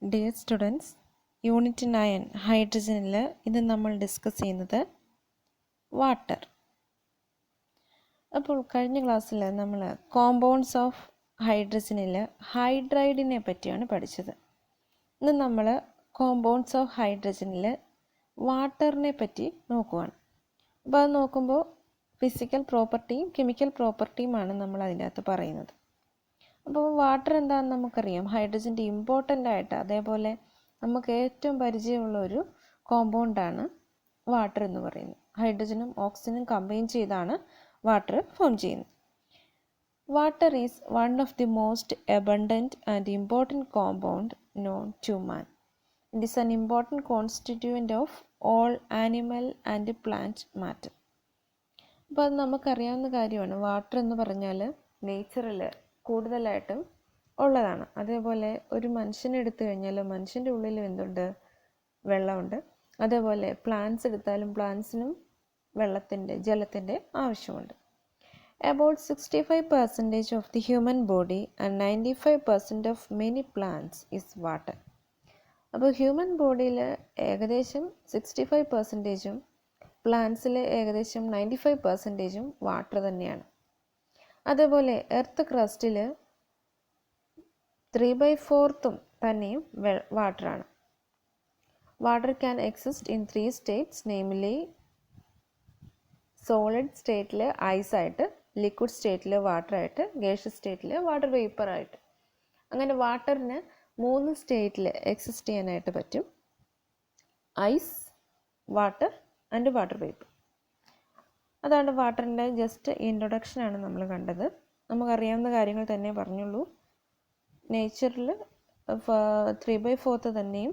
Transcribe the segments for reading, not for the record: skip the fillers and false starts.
Dear students, unit 9 ഹൈഡ്രജനിൽ ഇത് നമ്മൾ discuss ചെയ്യുന്നത് വാട്ടർ. അപ്പോൾ കഴിഞ്ഞ ക്ലാസ്സിൽ നമ്മൾ കോമ്പൗണ്ട്സ് ഓഫ് ഹൈഡ്രജനിൽ ഹൈഡ്രൈഡിനെ പറ്റിയാണ് പഠിച്ചത്. ഇന്ന് നമ്മൾ കോമ്പൗണ്ട്സ് ഓഫ് ഹൈഡ്രജനിൽ വാട്ടറിനെ പറ്റി നോക്കുവാണ്. അപ്പോൾ അത് നോക്കുമ്പോൾ ഫിസിക്കൽ പ്രോപ്പർട്ടിയും കെമിക്കൽ പ്രോപ്പർട്ടിയുമാണ് നമ്മൾ അതിനകത്ത് പറയുന്നത്. അപ്പോൾ വാട്ടർ എന്താണെന്ന് നമുക്കറിയാം. ഹൈഡ്രജൻ്റെ ഇമ്പോർട്ടൻ്റ് ആയിട്ട് അതേപോലെ നമുക്ക് ഏറ്റവും പരിചയമുള്ള ഒരു കോമ്പൗണ്ടാണ് വാട്ടർ എന്ന് പറയുന്നത്. ഹൈഡ്രജനും ഓക്സിജനും കമ്പൈൻ ചെയ്താണ് വാട്ടർ ഫോം ചെയ്യുന്നത്. Water is one of the most abundant and important compound known to man. It is an important constituent of all animal and plant matter. അപ്പോൾ അത് നമുക്കറിയാവുന്ന കാര്യമാണ്. വാട്ടർ എന്ന് പറഞ്ഞാൽ നേച്ചറിൽ കൂടുതലായിട്ടും ഉള്ളതാണ്. അതേപോലെ ഒരു മനുഷ്യനെ എടുത്തു കഴിഞ്ഞാൽ മനുഷ്യൻ്റെ ഉള്ളിലും എന്തുണ്ട്? വെള്ളമുണ്ട്. അതേപോലെ പ്ലാന്റ്സ് എടുത്താലും പ്ലാന്റ്സിനും ജലത്തിൻ്റെ ആവശ്യമുണ്ട്. About 65% of the human body and 95% of many plants is water. അപ്പോൾ ഹ്യൂമൻ ബോഡിയിൽ ഏകദേശം 65%, പ്ലാന്റ്സിൽ ഏകദേശം 95% വാട്ടർ തന്നെയാണ്. അതേപോലെ എർത്ത് ക്രസ്റ്റിൽ 3/4 തന്നെയും വാട്ടറാണ്. Water can exist in 3 states, namely solid സ്റ്റേറ്റിൽ ഐസായിട്ട്, ലിക്വിഡ് സ്റ്റേറ്റിൽ വാട്ടറായിട്ട്, ഗേഷ്യസ് സ്റ്റേറ്റിൽ വാട്ടർ വേപ്പറായിട്ട്. അങ്ങനെ വാട്ടറിന് 3 സ്റ്റേറ്റിൽ എക്സിസ്റ്റ് ചെയ്യാനായിട്ട് പറ്റും: ice, water and water vapour. അതാണ് വാട്ടറിൻ്റെ ജസ്റ്റ് ഇൻട്രൊഡക്ഷനാണ് നമ്മൾ കണ്ടത്. നമുക്കറിയാവുന്ന കാര്യങ്ങൾ തന്നെ പറഞ്ഞുള്ളൂ. നേച്ചറിൽ 3/4 തന്നെയും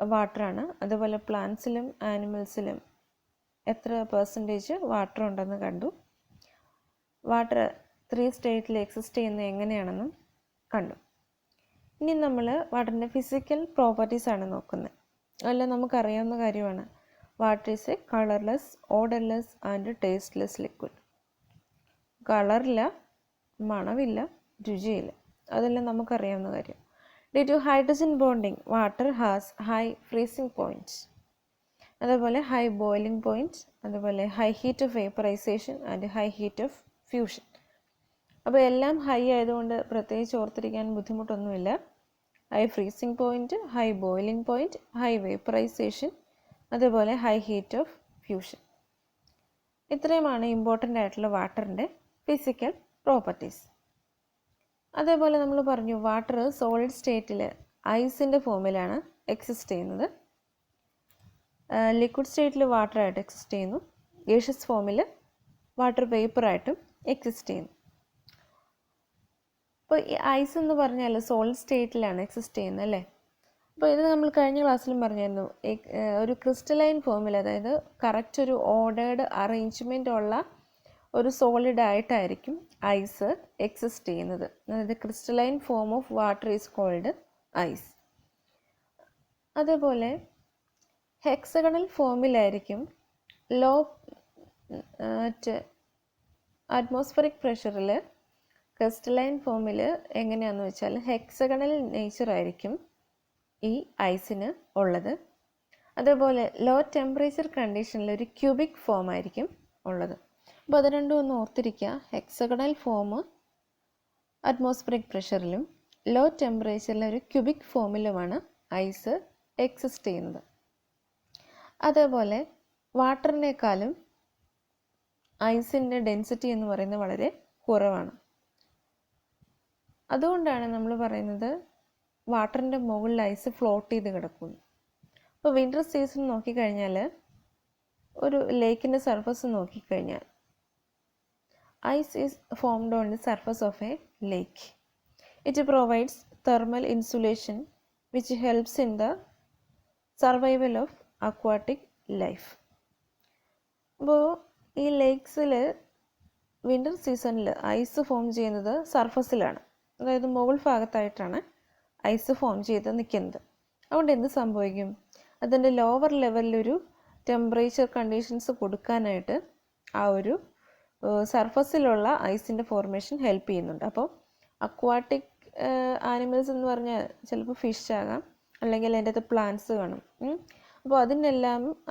വാട്ടറാണ്. അതുപോലെ പ്ലാന്റ്സിലും ആനിമൽസിലും എത്ര പെർസെൻറ്റേജ് വാട്ടർ ഉണ്ടെന്ന് കണ്ടു. വാട്ടർ 3 സ്റ്റേറ്റിൽ എക്സിസ്റ്റ് ചെയ്യുന്നത് എങ്ങനെയാണെന്നും കണ്ടു. ഇനി നമ്മൾ വാട്ടറിൻ്റെ ഫിസിക്കൽ പ്രോപ്പർട്ടീസാണ് നോക്കുന്നത്. അതെല്ലാം നമുക്കറിയാവുന്ന കാര്യമാണ്. Water is a colourless, odourless and tasteless liquid. കളറില്ല, മണമില്ല, രുചിയില്ല. അതെല്ലാം നമുക്കറിയാവുന്ന കാര്യം. Due to hydrogen bonding water has high freezing points, അതേപോലെ ഹൈ ബോയിലിംഗ് പോയിൻറ്റ്, അതുപോലെ high heat of vaporisation and high heat of fusion. അപ്പോൾ എല്ലാം ഹൈ ആയതുകൊണ്ട് പ്രത്യേകിച്ച് ഓർത്തിരിക്കാൻ ബുദ്ധിമുട്ടൊന്നുമില്ല. High freezing point, high boiling point, high vaporisation, അതേപോലെ ഹൈ ഹീറ്റ് ഓഫ് ഫ്യൂഷൻ. ഇത്രയുമാണ് ഇമ്പോർട്ടൻ്റ് ആയിട്ടുള്ള വാട്ടറിൻ്റെ ഫിസിക്കൽ പ്രോപ്പർട്ടീസ്. അതേപോലെ നമ്മൾ പറഞ്ഞു വാട്ടർ സോളിഡ് സ്റ്റേറ്റിൽ ഐസിൻ്റെ ഫോമിലാണ് എക്സിസ്റ്റ് ചെയ്യുന്നത്. ലിക്വിഡ് സ്റ്റേറ്റിൽ വാട്ടറായിട്ട് എക്സിസ്റ്റ് ചെയ്യുന്നു. ഗേഷ്യസ് ഫോമിൽ വാട്ടർ വേപ്പറായിട്ടും എക്സിസ്റ്റ് ചെയ്യുന്നു. അപ്പോൾ ഈ ഐസ് എന്ന് പറഞ്ഞാൽ സോളിഡ് സ്റ്റേറ്റിലാണ് എക്സിസ്റ്റ് ചെയ്യുന്നത്, അല്ലേ? അപ്പോൾ ഇത് നമ്മൾ കഴിഞ്ഞ ക്ലാസ്സിലും പറഞ്ഞിരുന്നു. ഒരു ക്രിസ്റ്റലൈൻ ഫോമിൽ, അതായത് കറക്റ്റ് ഒരു ഓർഡേർഡ് അറേഞ്ച്മെൻ്റ് ഉള്ള ഒരു സോളിഡ് ആയിട്ടായിരിക്കും ഐസ് എക്സിസ്റ്റ് ചെയ്യുന്നത്. അതായത് crystalline form of water is cold ice. അതേപോലെ ഹെക്സഗണൽ ഫോമിലായിരിക്കും ലോ അറ്റ്മോസ്ഫറിക് പ്രഷറിൽ. ക്രിസ്റ്റലൈൻ ഫോമിൽ എങ്ങനെയാണെന്ന് വെച്ചാൽ ഹെക്സഗണൽ നേച്ചറായിരിക്കും ഈ ഐസിന് ഉള്ളത്. അതേപോലെ ലോ ടെമ്പറേച്ചർ കണ്ടീഷനിൽ ഒരു ക്യൂബിക് ഫോം ആയിരിക്കും ഉള്ളത്. അപ്പോൾ അത് രണ്ടും ഒന്ന് ഓർത്തിരിക്കുക. ഹെക്സഗണൽ ഫോം അറ്റ്മോസ്ഫറിക് പ്രഷറിലും ലോ ടെമ്പറേച്ചറിൽ ഒരു ക്യൂബിക് ഫോമിലുമാണ് ഐസ് എക്സിസ്റ്റ് ചെയ്യുന്നത്. അതേപോലെ വാട്ടറിനേക്കാളും ഐസിൻ്റെ ഡെൻസിറ്റി എന്ന് പറയുന്നത് വളരെ കുറവാണ്. അതുകൊണ്ടാണ് നമ്മൾ പറയുന്നത് വാട്ടറിൻ്റെ മുകളിൽ ഐസ് ഫ്ലോട്ട് ചെയ്ത് കിടക്കുന്നു. ഇപ്പോൾ വിൻ്റർ സീസൺ നോക്കിക്കഴിഞ്ഞാൽ ഒരു ലേക്കിൻ്റെ സർഫസ് നോക്കിക്കഴിഞ്ഞാൽ ice is formed on the surface of a lake. It provides thermal insulation which helps in the survival of aquatic life. അപ്പോൾ ഈ ലേക്സിൽ വിൻ്റർ സീസണിൽ ഐസ് ഫോം ചെയ്യുന്നത് സർഫസിലാണ്, അതായത് മുകൾ ഭാഗത്തായിട്ടാണ് ഐസ് ഫോം ചെയ്ത് നിൽക്കുന്നത്. അതുകൊണ്ട് എന്ത് സംഭവിക്കും? അതിൻ്റെ ലോവർ ലെവലിലൊരു ടെമ്പറേച്ചർ കണ്ടീഷൻസ് കൊടുക്കാനായിട്ട് ആ ഒരു സർഫസിലുള്ള ഐസിൻ്റെ ഫോർമേഷൻ ഹെൽപ്പ് ചെയ്യുന്നുണ്ട്. അപ്പോൾ അക്വാട്ടിക് ആനിമൽസ് എന്ന് പറഞ്ഞാൽ ചിലപ്പോൾ ഫിഷ് ആകാം, അല്ലെങ്കിൽ അതിൻ്റെ അകത്ത് പ്ലാന്റ്സ് കാണും. അപ്പോൾ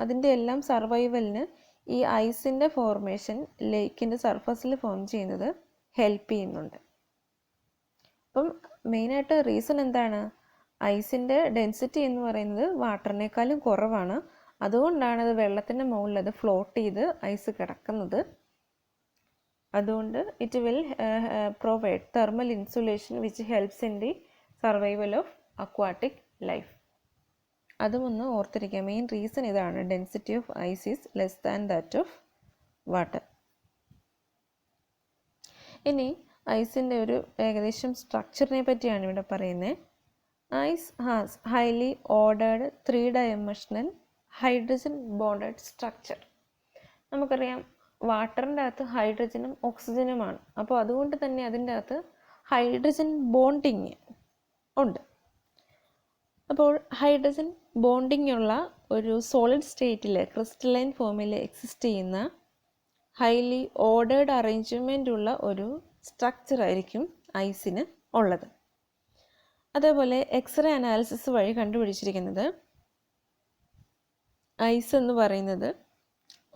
അതിൻ്റെ എല്ലാം സർവൈവലിന് ഈ ഐസിൻ്റെ ഫോർമേഷൻ ലേക്കിൻ്റെ സർഫസിൽ ഫോം ചെയ്യുന്നത് ഹെൽപ്പ് ചെയ്യുന്നുണ്ട്. അപ്പം മെയിനായിട്ട് റീസൺ എന്താണ്? ഐസിൻ്റെ ഡെൻസിറ്റി എന്ന് പറയുന്നത് വാട്ടറിനേക്കാളും കുറവാണ്. അതുകൊണ്ടാണ് അത് വെള്ളത്തിൻ്റെ മുകളിൽ അത് ഫ്ലോട്ട് ചെയ്ത് ഐസ് കിടക്കുന്നത്. അതുകൊണ്ട് it will provide thermal insulation which helps in the survival of aquatic life. അതും ഒന്ന് ഓർത്തിരിക്കുക. മെയിൻ റീസൺ ഇതാണ്, density of ice is less than that of water. ഇനി ഐസിൻ്റെ ഒരു ഏകദേശം സ്ട്രക്ചറിനെ പറ്റിയാണ് ഇവിടെ പറയുന്നത്. Ice has highly ordered 3-dimensional hydrogen bonded structure. നമുക്കറിയാം വാട്ടറിൻ്റെ അകത്ത് ഹൈഡ്രജനും ഓക്സിജനുമാണ്. അപ്പോൾ അതുകൊണ്ട് തന്നെ അതിൻ്റെ അകത്ത് ഹൈഡ്രജൻ ബോണ്ടിങ് ഉണ്ട്. അപ്പോൾ ഹൈഡ്രജൻ ബോണ്ടിങ് ഉള്ള ഒരു സോളിഡ് സ്റ്റേറ്റിൽ ക്രിസ്റ്റലൈൻ ഫോമിൽ എക്സിസ്റ്റ് ചെയ്യുന്ന ഹൈലി ഓർഡേർഡ് അറേഞ്ച്മെൻ്റ് ഉള്ള ഒരു സ്ട്രക്ചർ ആയിരിക്കും ഐസിന് ഉള്ളത്. അതേപോലെ എക്സ്റേ അനാലിസിസ് വഴി കണ്ടുപിടിച്ചിരിക്കുന്നത് ഐസ് എന്ന് പറയുന്നത്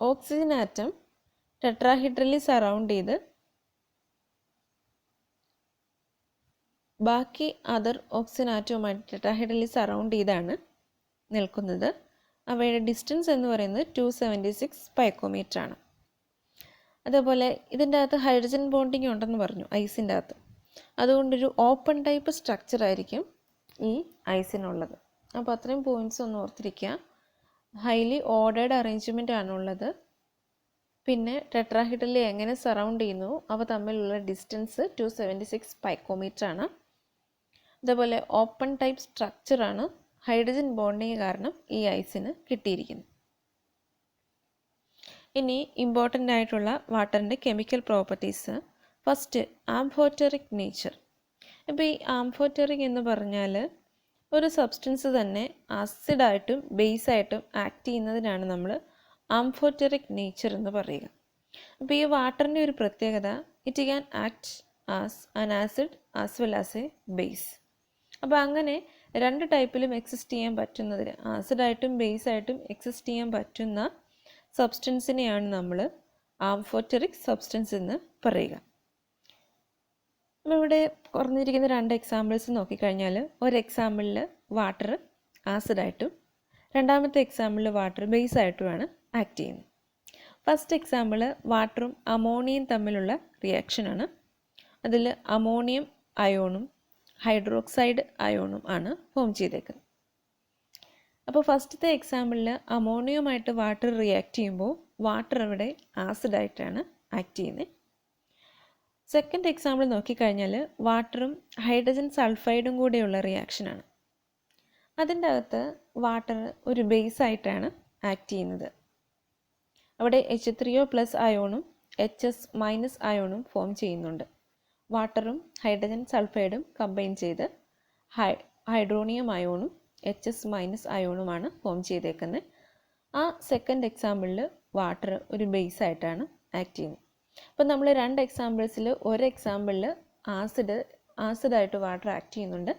ഓക്സിജൻ ആറ്റം ടെട്രാഹീഡ്രലി സറൗണ്ട് ചെയ്ത് ബാക്കി അതർ ഓക്സിജൻ ആറ്റവുമായിട്ട് ടെട്രാഹീഡ്രലി സറൗണ്ട് ചെയ്താണ് നിൽക്കുന്നത്. അവയുടെ ഡിസ്റ്റൻസ് എന്ന് പറയുന്നത് 276 പൈക്കോമീറ്റർ ആണ്. അതേപോലെ ഇതിൻ്റെ അകത്ത് ഹൈഡ്രജൻ ബോണ്ടിങ് ഉണ്ടെന്ന് പറഞ്ഞു ഐസിൻ്റെ അകത്ത്. അതുകൊണ്ടൊരു ഓപ്പൺ ടൈപ്പ് സ്ട്രക്ചർ ആയിരിക്കും ഈ ഐസിനുള്ളത്. അപ്പോൾ അത്രയും പോയിൻറ്റ്സ് ഒന്ന് ഓർത്തിരിക്കുക. ഹൈലി ഓർഡേർഡ് അറേഞ്ച്മെൻ്റ് ആണുള്ളത്. പിന്നെ ടെട്രാഹീഡ്രലി എങ്ങനെ സറൗണ്ട് ചെയ്യുന്നു, അവ തമ്മിലുള്ള ഡിസ്റ്റൻസ് 276 പൈക്കോമീറ്റർ ആണ്. അതേപോലെ ഓപ്പൺ ടൈപ്പ് സ്ട്രക്ചറാണ് ഹൈഡ്രജൻ ബോണ്ടിങ് കാരണം ഈ ഐസിന് കിട്ടിയിരിക്കുന്നത്. ഇനി ഇമ്പോർട്ടൻ്റ് ആയിട്ടുള്ള വാട്ടറിൻ്റെ chemical properties. First, amphoteric nature. ഇപ്പോൾ ഈ ആംഫോറ്ററിക് എന്ന് പറഞ്ഞാൽ ഒരു സബ്സ്റ്റൻസ് തന്നെ ആസിഡായിട്ടും ബേസായിട്ടും ആക്ട് ചെയ്യുന്നതിനാണ് നമ്മൾ ആംഫോറ്ററിക് നേച്ചർ എന്ന് പറയുക. അപ്പോൾ ഈ വാട്ടറിൻ്റെ ഒരു പ്രത്യേകത, it can act as an acid as well as A base. അപ്പോൾ അങ്ങനെ രണ്ട് ടൈപ്പിലും എക്സിസ്റ്റ് ചെയ്യാൻ പറ്റുന്നതിന്, ആസിഡായിട്ടും ബേസായിട്ടും എക്സിസ്റ്റ് ചെയ്യാൻ പറ്റുന്ന സബ്സ്റ്റൻസിനെയാണ് നമ്മൾ ആംഫോറ്ററിക് സബ്സ്റ്റൻസ് എന്ന് പറയുക. അപ്പോൾ ഇവിടെ പറഞ്ഞിരിക്കുന്ന 2 എക്സാമ്പിൾസ് നോക്കിക്കഴിഞ്ഞാൽ, ഒരു എക്സാമ്പിളിൽ വാട്ടർ ആസിഡായിട്ടും രണ്ടാമത്തെ എക്സാമ്പിളിൽ വാട്ടർ ബേസായിട്ടുമാണ് ആക്ട് ചെയ്യുന്നത്. ഫസ്റ്റ് എക്സാമ്പിൾ വാട്ടറും അമോണിയയും തമ്മിലുള്ള റിയാക്ഷനാണ്. അതിൽ അമോണിയം അയോണും ഹൈഡ്രോക്സൈഡ് അയോണും ആണ് ഫോം ചെയ്തേക്കുന്നത്. അപ്പോൾ ഫസ്റ്റത്തെ എക്സാമ്പിളിൽ അമോണിയവുമായിട്ട് വാട്ടർ റിയാക്ട് ചെയ്യുമ്പോൾ വാട്ടർ അവിടെ ആസിഡായിട്ടാണ് ആക്ട് ചെയ്യുന്നത്. സെക്കൻഡ് എക്സാമ്പിൾ നോക്കിക്കഴിഞ്ഞാൽ വാട്ടറും ഹൈഡ്രജൻ സൾഫൈഡും കൂടെയുള്ള റിയാക്ഷനാണ്. അതിൻ്റെ അകത്ത് വാട്ടർ ഒരു ബേസായിട്ടാണ് ആക്ട് ചെയ്യുന്നത്. അവിടെ H3O+ അയോണും HS- അയോണും ഫോം ചെയ്യുന്നുണ്ട്. വാട്ടറും ഹൈഡ്രജൻ സൾഫൈഡും കമ്പൈൻ ചെയ്ത് ഹൈഡ്രോണിയം അയോണും HS- അയോണുമാണ് ഫോം ചെയ്തേക്കുന്നത്. ആ സെക്കൻഡ് എക്സാമ്പിളിൽ വാട്ടർ ഒരു ബേസായിട്ടാണ് ആക്ട് ചെയ്യുന്നത്. അപ്പോൾ നമ്മൾ 2 എക്സാമ്പിൾസിൽ ഒരു എക്സാമ്പിളിൽ ആസിഡായിട്ട് വാട്ടർ ആക്ട് ചെയ്യുന്നുണ്ട്,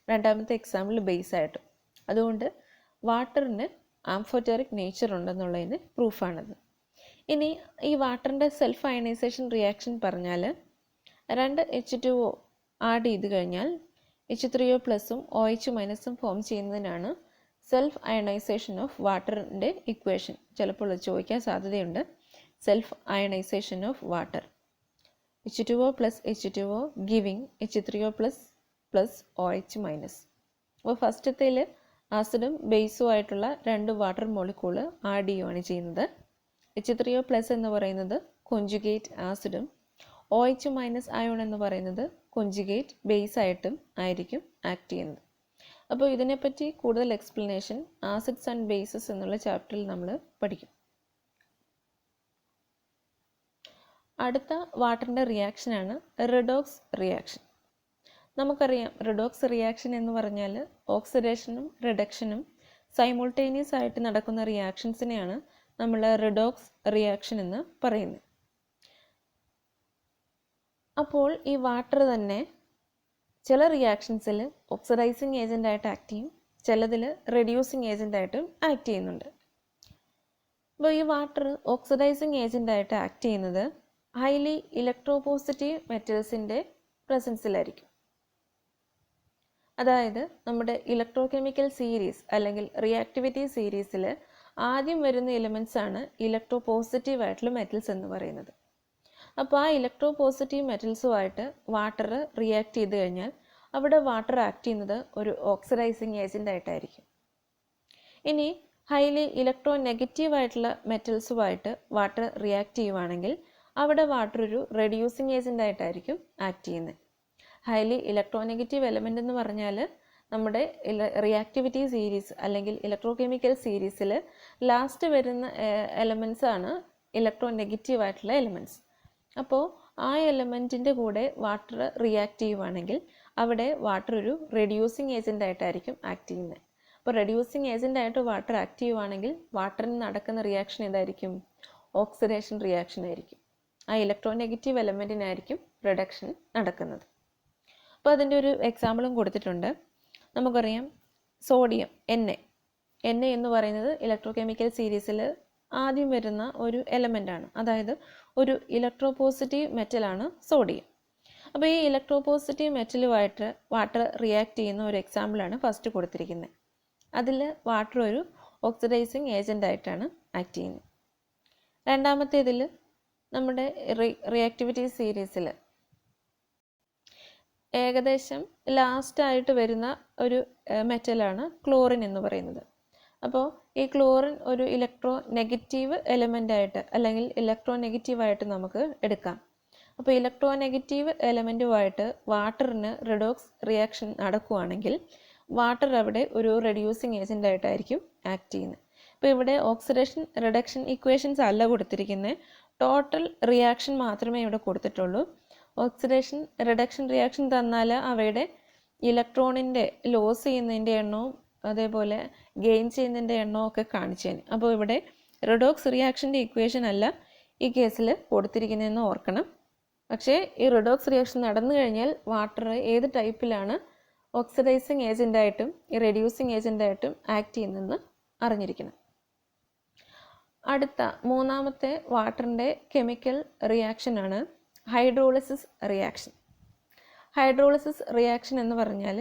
രണ്ടാമത്തെ എക്സാമ്പിൾ ബേസായിട്ടും. അതുകൊണ്ട് വാട്ടറിന് ആംഫോറ്ററിക് നേച്ചർ ഉണ്ടെന്നുള്ളതിന് പ്രൂഫാണത്. ഇനി ഈ വാട്ടറിൻ്റെ സെൽഫ് അയണൈസേഷൻ റിയാക്ഷൻ പറഞ്ഞാൽ 2 H2O ആഡ് ചെയ്ത് കഴിഞ്ഞാൽ H3O+ഉം OH- ഫോം ചെയ്യുന്നതിനാണ് സെൽഫ് അയണൈസേഷൻ ഓഫ് വാട്ടറിൻ്റെ ഇക്വേഷൻ. ചിലപ്പോൾ അത് ചോദിക്കാൻ സാധ്യതയുണ്ട്. Self ionization of water H2O+H2O giving H3O++ OH-. അപ്പോൾ ഫസ്റ്റത്തേൽ ആസിഡും ബേസും ആയിട്ടുള്ള 2 വാട്ടർ മോളിക്യൂള് ആഡ് ചെയ്യുകയാണ് ചെയ്യുന്നത്. H3O+ എന്ന് പറയുന്നത് കൊഞ്ചുഗേറ്റ് ആസിഡും OH- അയോൺ എന്ന് പറയുന്നത് കൊഞ്ചുഗേറ്റ് ബേസായിട്ടും ആയിരിക്കും ആക്ട് ചെയ്യുന്നത്. അപ്പോൾ ഇതിനെപ്പറ്റി കൂടുതൽ എക്സ്പ്ലനേഷൻ ആസിഡ്സ് ആൻഡ് ബേസസ് എന്നുള്ള ചാപ്റ്ററിൽ നമ്മൾ പഠിക്കും. അടുത്ത വാട്ടറിൻ്റെ റിയാക്ഷനാണ് റിഡോക്സ് റിയാക്ഷൻ. നമുക്കറിയാം റിഡോക്സ് റിയാക്ഷൻ എന്ന് പറഞ്ഞാൽ ഓക്സിഡേഷനും റിഡക്ഷനും സൈമുൾട്ടേനിയസ് ആയിട്ട് നടക്കുന്ന റിയാക്ഷൻസിനെയാണ് നമ്മൾ റിഡോക്സ് റിയാക്ഷൻ എന്ന് പറയുന്നത്. അപ്പോൾ ഈ വാട്ടർ തന്നെ ചില റിയാക്ഷൻസിൽ ഓക്സിഡൈസിങ് ഏജൻ്റായിട്ട് ആക്ട് ചെയ്യും, ചിലതിൽ റെഡ്യൂസിങ് ഏജൻ്റായിട്ടും ആക്ട് ചെയ്യുന്നുണ്ട്. അപ്പോൾ ഈ വാട്ടർ ഓക്സിഡൈസിങ് ഏജൻ്റായിട്ട് ആക്ട് ചെയ്യുന്നത് ഹൈലി ഇലക്ട്രോപോസിറ്റീവ് മെറ്റൽസിൻ്റെ പ്രസൻസിലായിരിക്കും. അതായത് നമ്മുടെ ഇലക്ട്രോകെമിക്കൽ സീരീസ് അല്ലെങ്കിൽ റിയാക്ടിവിറ്റി സീരീസിൽ ആദ്യം വരുന്ന എലിമെൻറ്റ്സ് ആണ് ഇലക്ട്രോപോസിറ്റീവ് ആയിട്ടുള്ള മെറ്റൽസ് എന്ന് പറയുന്നത്. അപ്പോൾ ആ ഇലക്ട്രോപോസിറ്റീവ് മെറ്റൽസുമായിട്ട് വാട്ടർ റിയാക്ട് ചെയ്ത് കഴിഞ്ഞാൽ അവിടെ വാട്ടർ ആക്ട് ചെയ്യുന്നത് ഒരു ഓക്സിഡൈസിങ് ഏജൻ്റായിട്ടായിരിക്കും. ഇനി ഹൈലി ഇലക്ട്രോ നെഗറ്റീവ് ആയിട്ടുള്ള മെറ്റൽസുമായിട്ട് വാട്ടർ റിയാക്ട് ചെയ്യുവാണെങ്കിൽ അവിടെ വാട്ടർ ഒരു റെഡ്യൂസിങ് ഏജൻ്റായിട്ടായിരിക്കും ആക്ട് ചെയ്യുന്നത്. ഹൈലി ഇലക്ട്രോനെഗറ്റീവ് എലമെൻ്റ് എന്ന് പറഞ്ഞാൽ നമ്മുടെ റിയാക്ടിവിറ്റി സീരീസ് അല്ലെങ്കിൽ ഇലക്ട്രോകെമിക്കൽ സീരീസിൽ ലാസ്റ്റ് വരുന്ന എലമെൻറ്റ്സ് ആണ് ഇലക്ട്രോനെഗറ്റീവ് ആയിട്ടുള്ള എലമെൻറ്റ്സ്. അപ്പോൾ ആ എലമെൻറ്റിൻ്റെ കൂടെ വാട്ടർ റിയാക്ട് ചെയ്യുവാണെങ്കിൽ അവിടെ വാട്ടർ ഒരു റെഡ്യൂസിങ് ഏജൻ്റായിട്ടായിരിക്കും ആക്ട് ചെയ്യുന്നത്. അപ്പോൾ റെഡ്യൂസിങ് ഏജൻ്റായിട്ട് വാട്ടർ ആക്ട് ചെയ്യുവാണെങ്കിൽ വാട്ടറിന് നടക്കുന്ന റിയാക്ഷൻ ഏതായിരിക്കും? ഓക്സിഡേഷൻ റിയാക്ഷൻ ആയിരിക്കും. ആ ഇലക്ട്രോനെഗറ്റീവ് എലമെൻറ്റിനായിരിക്കും റിഡക്ഷൻ നടക്കുന്നത്. അപ്പോൾ അതിൻ്റെ ഒരു എക്സാമ്പിളും കൊടുത്തിട്ടുണ്ട്. നമുക്കറിയാം സോഡിയം എൻ എന്ന് പറയുന്നത് ഇലക്ട്രോകെമിക്കൽ സീരീസിൽ ആദ്യം വരുന്ന ഒരു എലമെൻ്റാണ്. അതായത് ഒരു ഇലക്ട്രോപോസിറ്റീവ് മെറ്റലാണ് സോഡിയം. അപ്പോൾ ഈ ഇലക്ട്രോപോസിറ്റീവ് മെറ്റലുമായിട്ട് വാട്ടർ റിയാക്ട് ചെയ്യുന്ന ഒരു എക്സാമ്പിളാണ് ഫസ്റ്റ് കൊടുത്തിരിക്കുന്നത്. അതിൽ വാട്ടർ ഒരു ഓക്സിഡൈസിങ് ഏജൻ്റായിട്ടാണ് ആക്ട് ചെയ്യുന്നത്. രണ്ടാമത്തേതിൽ നമ്മുടെ റിയാക്ടിവിറ്റി സീരീസിൽ ഏകദേശം ലാസ്റ്റായിട്ട് വരുന്ന ഒരു മെറ്റലാണ് ക്ലോറിൻ എന്ന് പറയുന്നത്. അപ്പോൾ ഈ ക്ലോറിൻ ഒരു ഇലക്ട്രോ നെഗറ്റീവ് എലമെൻ്റായിട്ട് അല്ലെങ്കിൽ ഇലക്ട്രോ നെഗറ്റീവായിട്ട് നമുക്ക് എടുക്കാം. അപ്പോൾ ഇലക്ട്രോ നെഗറ്റീവ് എലമെൻറ്റുമായിട്ട് വാട്ടറിന് റിഡോക്സ് റിയാക്ഷൻ നടക്കുകയാണെങ്കിൽ വാട്ടർ അവിടെ ഒരു റെഡ്യൂസിങ് ഏജൻ്റായിട്ടായിരിക്കും ആക്ട് ചെയ്യുന്നത്. ഇപ്പോൾ ഇവിടെ ഓക്സിഡേഷൻ റിഡക്ഷൻ ഇക്വേഷൻസ് അല്ല കൊടുത്തിരിക്കുന്നത്, ടോട്ടൽ റിയാക്ഷൻ മാത്രമേ ഇവിടെ കൊടുത്തിട്ടുള്ളൂ. ഓക്സിഡേഷൻ റിഡക്ഷൻ റിയാക്ഷൻ തന്നാൽ അവയുടെ ഇലക്ട്രോണിൻ്റെ ലോസ് ചെയ്യുന്നതിൻ്റെ എണ്ണവും അതേപോലെ ഗെയിൻ ചെയ്യുന്നതിൻ്റെ എണ്ണവും ഒക്കെ കാണിച്ചേന്. അപ്പോൾ ഇവിടെ റിഡോക്സ് റിയാക്ഷൻ്റെ ഇക്വേഷൻ അല്ല ഈ കേസിൽ കൊടുത്തിരിക്കുന്നതെന്ന് ഓർക്കണം. പക്ഷേ ഈ റിഡോക്സ് റിയാക്ഷൻ നടന്നു കഴിഞ്ഞാൽ വാട്ടർ ഏത് ടൈപ്പിലാണ് ഓക്സിഡൈസിങ് ഏജൻ്റായിട്ടും റെഡ്യൂസിങ് ഏജൻ്റായിട്ടും ആക്ട് ചെയ്യുന്നതെന്ന് അറിഞ്ഞിരിക്കണം. അടുത്ത മൂന്നാമത്തെ വാട്ടറിൻ്റെ കെമിക്കൽ റിയാക്ഷനാണ് ഹൈഡ്രോളിസിസ് റിയാക്ഷൻ. ഹൈഡ്രോളിസിസ് റിയാക്ഷൻ എന്ന് പറഞ്ഞാൽ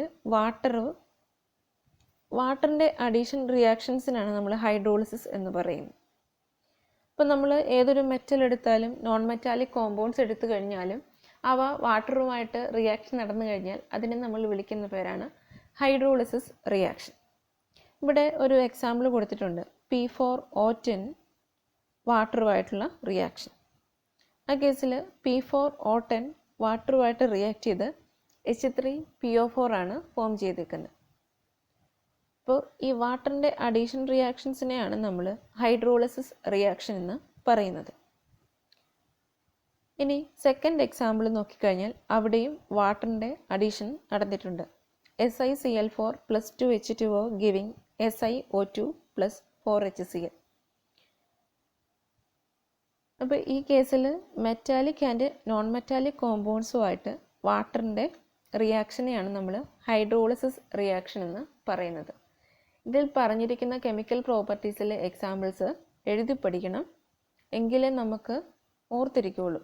വാട്ടറിൻ്റെ അഡീഷൻ റിയാക്ഷൻസിനാണ് നമ്മൾ ഹൈഡ്രോളിസിസ് എന്ന് പറയുന്നത്. ഇപ്പോൾ നമ്മൾ ഏതൊരു മെറ്റൽ എടുത്താലും നോൺ മെറ്റാലിക് കോമ്പൗണ്ട്സ് എടുത്തു കഴിഞ്ഞാലും അവ വാട്ടറുമായിട്ട് റിയാക്ഷൻ നടന്നു കഴിഞ്ഞാൽ അതിനെ നമ്മൾ വിളിക്കുന്ന പേരാണ് ഹൈഡ്രോളിസിസ് റിയാക്ഷൻ. ഇവിടെ ഒരു എക്സാമ്പിൾ കൊടുത്തിട്ടുണ്ട്, P4O10 വാട്ടറുമായിട്ടുള്ള റിയാക്ഷൻ. ആ കേസിൽ P4O10 വാട്ടറുമായിട്ട് റിയാക്ട് ചെയ്ത് H3PO4 ആണ് ഫോം ചെയ്തേക്കുന്നത്. അപ്പോൾ ഈ വാട്ടറിൻ്റെ അഡീഷൻ റിയാക്ഷൻസിനെയാണ് നമ്മൾ ഹൈഡ്രോളിസിസ് റിയാക്ഷൻ എന്ന് പറയുന്നത്. ഇനി സെക്കൻഡ് എക്സാമ്പിൾ നോക്കിക്കഴിഞ്ഞാൽ അവിടെയും വാട്ടറിൻ്റെ അഡീഷൻ നടന്നിട്ടുണ്ട്. SiCl4 + 2H2O giving SiO2 + 4HCl. അപ്പോൾ ഈ കേസിൽ മെറ്റാലിക് ആൻഡ് നോൺ മെറ്റാലിക് കോമ്പൗണ്ട്സുമായിട്ട് വാട്ടറിൻ്റെ റിയാക്ഷനെയാണ് നമ്മൾ ഹൈഡ്രോളിസിസ് റിയാക്ഷൻ എന്ന് പറയുന്നത്. ഇതിൽ പറഞ്ഞിരിക്കുന്ന കെമിക്കൽ പ്രോപ്പർട്ടീസിലെ എക്സാമ്പിൾസ് എഴുതി പഠിക്കണം, എങ്കിലേ നമുക്ക് ഓർത്തിരിക്കുകയുള്ളൂ.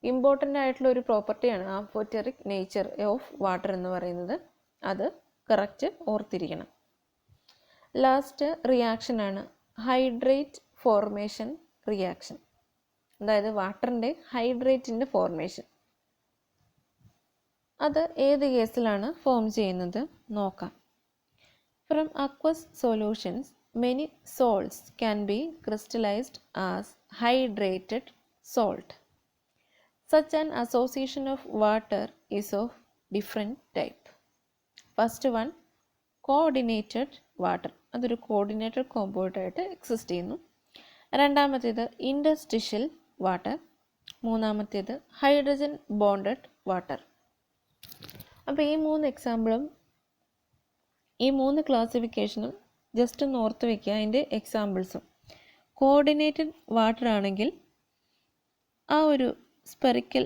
ഇമ്പോർട്ടൻ്റ് ആയിട്ടുള്ള ഒരു പ്രോപ്പർട്ടിയാണ് ആംഫോറ്ററിക് നേച്ചർ ഓഫ് വാട്ടർ എന്ന് പറയുന്നത്. അത് കറക്റ്റ് ഓർത്തിരിക്കണം. ലാസ്റ്റ് റിയാക്ഷനാണ് ഹൈഡ്രേറ്റ് ഫോർമേഷൻ റിയാക്ഷൻ. അതായത് വാട്ടറിൻ്റെ ഹൈഡ്രേറ്റിൻ്റെ ഫോർമേഷൻ. അത് ഏത് കേസിലാണ് ഫോം ചെയ്യുന്നത് നോക്കാം. From aqueous solutions many salts can be crystallized as hydrated salt. Such an association of water is of different type. First one, coordinated water. അതൊരു കോർഡിനേറ്റഡ് കോമ്പൗണ്ട് ആയിട്ട് exist ചെയ്യുന്നു. രണ്ടാമത്തേത് ഇൻഡസ്ട്രിഷ്യൽ വാട്ടർ. മൂന്നാമത്തേത് ഹൈഡ്രജൻ ബോണ്ടഡ് വാട്ടർ. അപ്പോൾ ഈ മൂന്ന് എക്സാമ്പിളും ഈ മൂന്ന് ക്ലാസിഫിക്കേഷനും ജസ്റ്റ് ഒന്ന് ഓർത്ത് വയ്ക്കുക. അതിൻ്റെ എക്സാമ്പിൾസും കോർഡിനേറ്റഡ് വാട്ടർ ആണെങ്കിൽ ആ ഒരു സ്പെറിക്കൽ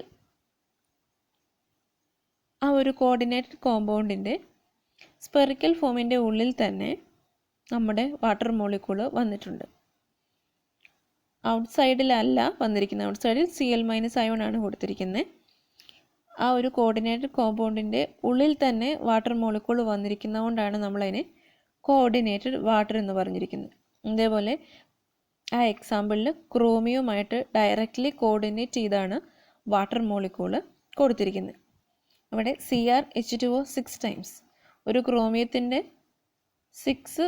ആ ഒരു കോർഡിനേറ്റഡ് കോമ്പൗണ്ടിൻ്റെ സ്പെറിക്കൽ ഫോമിൻ്റെ ഉള്ളിൽ തന്നെ നമ്മുടെ വാട്ടർ മോളിക്യൂള് വന്നിട്ടുണ്ട്. ഔട്ട്സൈഡിലല്ല വന്നിരിക്കുന്നത്, ഔട്ട്സൈഡിൽ Cl- ആണ് കൊടുത്തിരിക്കുന്നത്. ആ ഒരു കോർഡിനേറ്റഡ് കോമ്പൗണ്ടിൻ്റെ ഉള്ളിൽ തന്നെ വാട്ടർ മോളിക്യൂള് വന്നിരിക്കുന്നതുകൊണ്ടാണ് നമ്മളതിനെ കോർഡിനേറ്റഡ് വാട്ടർ എന്ന് പറഞ്ഞിരിക്കുന്നത്. അതേപോലെ ആ എക്സാമ്പിളിൽ ക്രോമിയവുമായിട്ട് ഡയറക്റ്റ്ലി കോർഡിനേറ്റ് ചെയ്താണ് വാട്ടർ മോളിക്യൂള് കൊടുത്തിരിക്കുന്നത്. അവിടെ CrH2O 6 ടൈംസ്, ഒരു ക്രോമിയത്തിൻ്റെ 6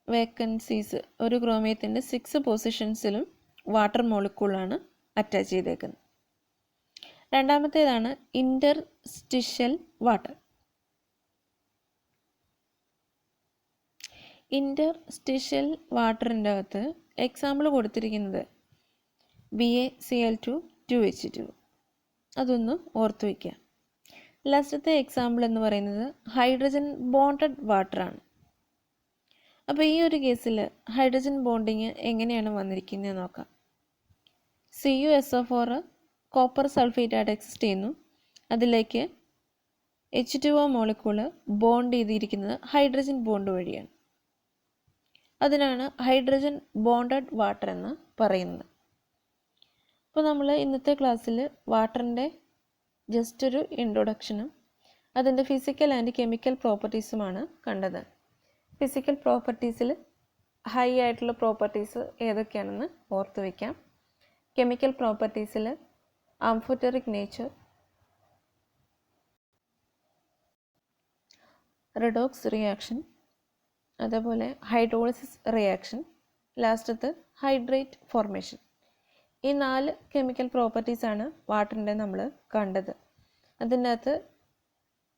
വേക്കൻസീസ്, ഒരു ക്രോമിയത്തിൻ്റെ 6 പൊസിഷൻസിലും വാട്ടർ മോളിക്യൂളാണ് അറ്റാച്ച് ചെയ്തേക്കുന്നത്. രണ്ടാമത്തേതാണ് ഇൻ്റർസ്റ്റിഷ്യൽ വാട്ടർ. ഇൻ്റർസ്റ്റിഷ്യൽ വാട്ടറിൻ്റെ അകത്ത് എക്സാമ്പിൾ കൊടുത്തിരിക്കുന്നത് BaCl2 2H2. അതൊന്ന് ഓർത്ത് വയ്ക്കുക. ലാസ്റ്റത്തെ എക്സാമ്പിൾ എന്ന് പറയുന്നത് ഹൈഡ്രജൻ ബോണ്ടഡ് വാട്ടറാണ്. അപ്പോൾ ഈ ഒരു കേസിൽ ഹൈഡ്രജൻ ബോണ്ടിങ് എങ്ങനെയാണ് വന്നിരിക്കുന്നത് നോക്കാം. CuSO4 കോപ്പർ സൾഫേറ്റ് ആയിട്ട് എക്സിസ്റ്റ് ചെയ്യുന്നു. അതിലേക്ക് H2O മോളിക്യൂള് ബോണ്ട് ചെയ്തിരിക്കുന്നത് ഹൈഡ്രജൻ ബോണ്ട് വഴിയാണ്. അതിനാണ് ഹൈഡ്രജൻ ബോണ്ടഡ് വാട്ടർ എന്ന് പറയുന്നത്. അപ്പോൾ നമ്മൾ ഇന്നത്തെ ക്ലാസ്സിൽ വാട്ടറിൻ്റെ ജസ്റ്റ് ഒരു ഇൻട്രൊഡക്ഷനും അതിൻ്റെ ഫിസിക്കൽ ആൻഡ് കെമിക്കൽ പ്രോപ്പർട്ടീസുമാണ് കണ്ടത്. ഫിസിക്കൽ പ്രോപ്പർട്ടീസിൽ ഹൈ ആയിട്ടുള്ള പ്രോപ്പർട്ടീസ് ഏതൊക്കെയാണെന്ന് ഓർത്ത് വയ്ക്കാം. കെമിക്കൽ പ്രോപ്പർട്ടീസിൽ ആംഫോറ്ററിക് നേച്ചർ, റിഡോക്സ് റിയാക്ഷൻ, അതേപോലെ ഹൈഡ്രോളിസിസ് റിയാക്ഷൻ, ലാസ്റ്റത്ത് ഹൈഡ്രേറ്റ് ഫോർമേഷൻ. ഈ 4 കെമിക്കൽ പ്രോപ്പർട്ടീസാണ് വാട്ടറിൻ്റെ നമ്മൾ കണ്ടത്. അതിൻ്റെ അകത്ത്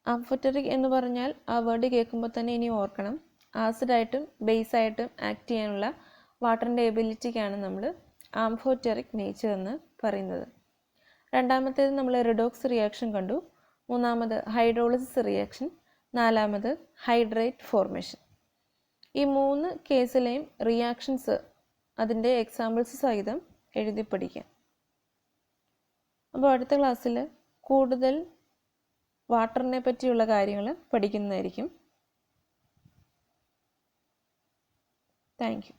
ആംഫോറ്ററിക് എന്ന് പറഞ്ഞാൽ ആ വേർഡ് കേൾക്കുമ്പോൾ തന്നെ ഇനി ഓർക്കണം, ആസിഡായിട്ടും ബേസായിട്ടും ആക്ട് ചെയ്യാനുള്ള വാട്ടറിൻ്റെ എബിലിറ്റിക്കാണ് നമ്മൾ ആംഫോറ്ററിക് നേച്ചർ എന്ന് പറയുന്നത്. രണ്ടാമത്തേത് നമ്മൾ റിഡോക്സ് റിയാക്ഷൻ കണ്ടു. മൂന്നാമത് ഹൈഡ്രോളിസിസ് റിയാക്ഷൻ. നാലാമത് ഹൈഡ്രേറ്റ് ഫോർമേഷൻ. ഈ 3 കേസിലെയും റിയാക്ഷൻസ് അതിൻ്റെ എക്സാമ്പിൾസ് സഹിതം എഴുതി പഠിക്കാം. അപ്പോൾ അടുത്ത ക്ലാസ്സിൽ കൂടുതൽ വാട്ടറിനെ പറ്റിയുള്ള കാര്യങ്ങൾ പഠിക്കുന്നതായിരിക്കും. Thank you.